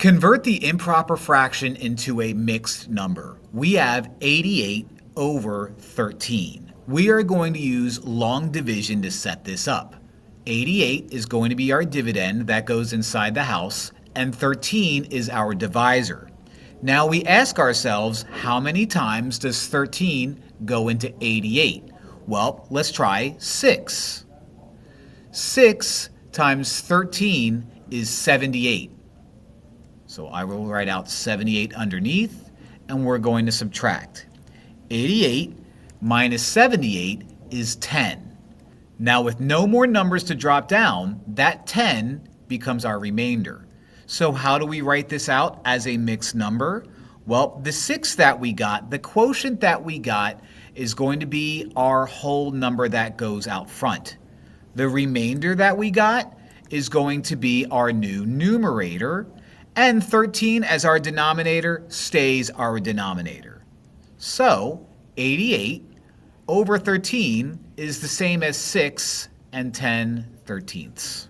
Convert the improper fraction into a mixed number. We have 88 over 13. We are going to use long division to set this up. 88 is going to be our dividend that goes inside the house, and 13 is our divisor. Now we ask ourselves, how many times does 13 go into 88? Well, let's try 6. 6 times 13 is 78. So I will write out 78 underneath, and we're going to subtract. 88 minus 78 is 10. Now with no more numbers to drop down, that 10 becomes our remainder. So how do we write this out as a mixed number? Well, the 6 that we got, the quotient that we got, is going to be our whole number that goes out front. The remainder that we got is going to be our new numerator, and 13 as our denominator stays our denominator. So 88 over 13 is the same as 6 and 10/13.